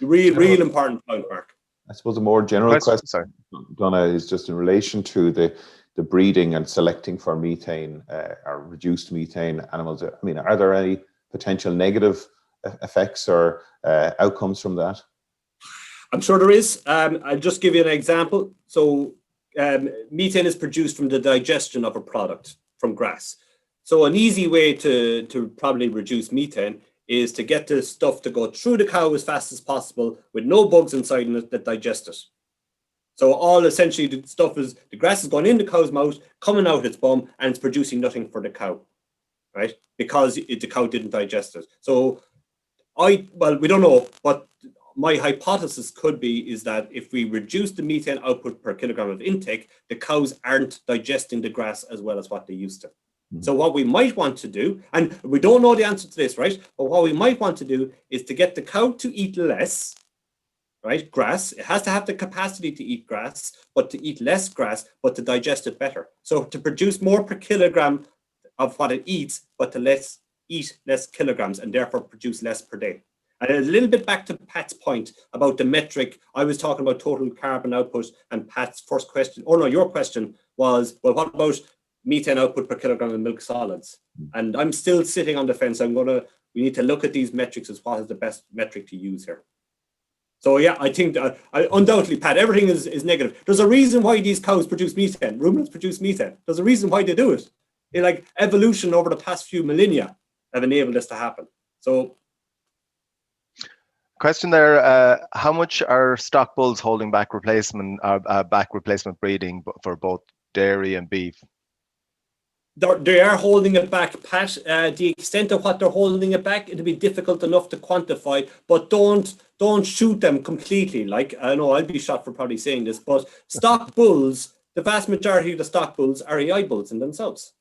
Real important point, Mark. I suppose a more general question, Donagh, is just in relation to the breeding and selecting for methane or reduced methane animals. I mean, are there any potential negative effects or outcomes from that? I'm sure there is. I'll just give you an example. So methane is produced from the digestion of a product from grass. So an easy way to probably reduce methane is to get the stuff to go through the cow as fast as possible with no bugs inside it that digest it. So all essentially the stuff is, the grass is going in the cow's mouth, coming out its bum, and it's producing nothing for the cow, right? Because the cow didn't digest it. So we don't know, but my hypothesis could be is that if we reduce the methane output per kilogram of intake, the cows aren't digesting the grass as well as what they used to. So what we might want to do, and we don't know the answer to this, right? But what we might want to do is to get the cow to eat less, right? Grass. It has to have the capacity to eat grass, but to eat less grass, but to digest it better. So to produce more per kilogram of what it eats, but to eat less kilograms and therefore produce less per day. And a little bit back to Pat's point about the metric. I was talking about total carbon output, and Pat's first question, or no, your question was, well, what about methane output per kilogram of milk solids? And I'm still sitting on the fence. We need to look at these metrics as what is the best metric to use here. So yeah, I think undoubtedly, Pat, everything is negative. There's a reason why these cows produce methane. Ruminants produce methane. There's a reason why they do it. Like evolution over the past few millennia have enabled this to happen. So. Question there, how much are stock bulls holding back replacement breeding for both dairy and beef? They are holding it back, Pat. The extent of what they're holding it back, it'll be difficult enough to quantify, but don't shoot them completely. Like, I know I'll be shot for probably saying this, but stock bulls, the vast majority of the stock bulls are AI bulls in themselves.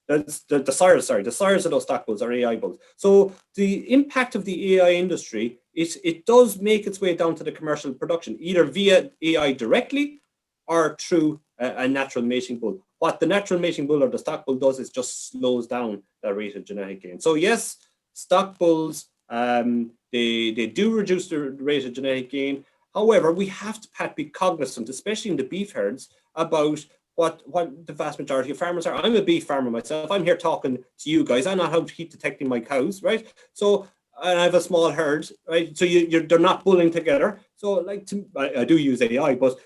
The sires of those stock bulls are AI bulls. So the impact of the AI industry, it does make its way down to the commercial production, either via AI directly or through a natural mating bull. What the natural mating bull or the stock bull does is just slows down the rate of genetic gain. So yes, stock bulls, they do reduce the rate of genetic gain. However, we have to, Pat, be cognizant, especially in the beef herds, about what the vast majority of farmers are. I'm a beef farmer myself. I'm here talking to you guys. I'm not out heat detecting my cows, right? So, and I have a small herd, right? So they're not bulling together. So like, I do use AI, but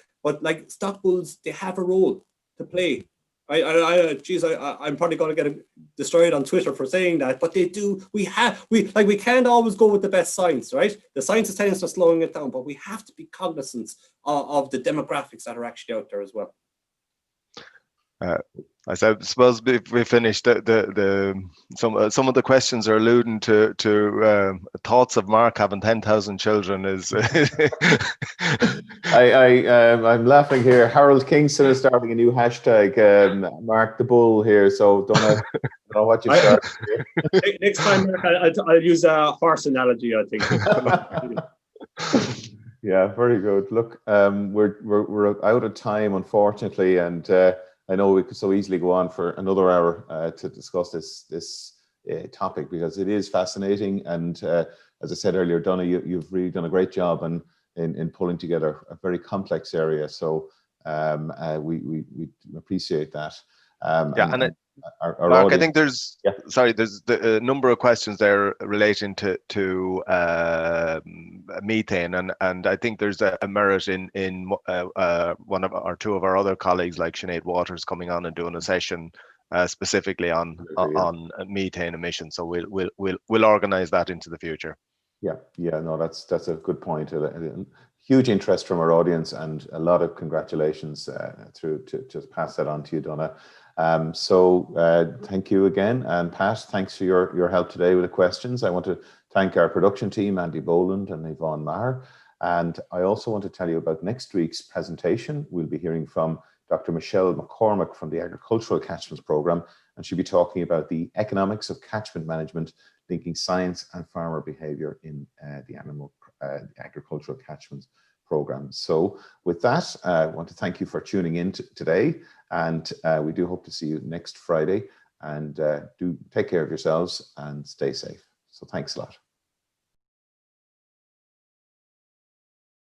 like stock bulls, they have a role to play. I'm probably going to get destroyed on Twitter for saying that, but they do. We can't always go with the best science, right? The science is telling us to slowing it down, but we have to be cognizant of the demographics that are actually out there as well. I suppose if we finish some of the questions are alluding to thoughts of Mark having 10,000 children is. I'm laughing here. Harold Kingston is starting a new hashtag, Mark the Bull here. So don't know what you start. Next time, Mark, I'll use a horse analogy, I think. Yeah, very good. Look, we're out of time, unfortunately, and I know we could so easily go on for another hour to discuss this topic because it is fascinating. And as I said earlier, Donagh, you've really done a great job in pulling together a very complex area. So we appreciate that. Mark, I think there's a number of questions there relating to methane, and I think there's a merit in one of or two of our other colleagues like Sinead Waters coming on and doing a session specifically on methane emissions. So we'll organise that into the future. Yeah, no, that's a good point. Huge interest from our audience, and a lot of congratulations to just pass that on to you, Donagh. So thank you again, and Pat, thanks for your help today with the questions. I want to thank our production team, Andy Boland and Yvonne Maher. And I also want to tell you about next week's presentation. We'll be hearing from Dr. Michelle McCormick from the Agricultural Catchments Programme, and she'll be talking about the economics of catchment management, linking science and farmer behaviour in the agricultural catchments programme. So with that, I want to thank you for tuning in today, and we do hope to see you next Friday. And do take care of yourselves and stay safe. So thanks a lot.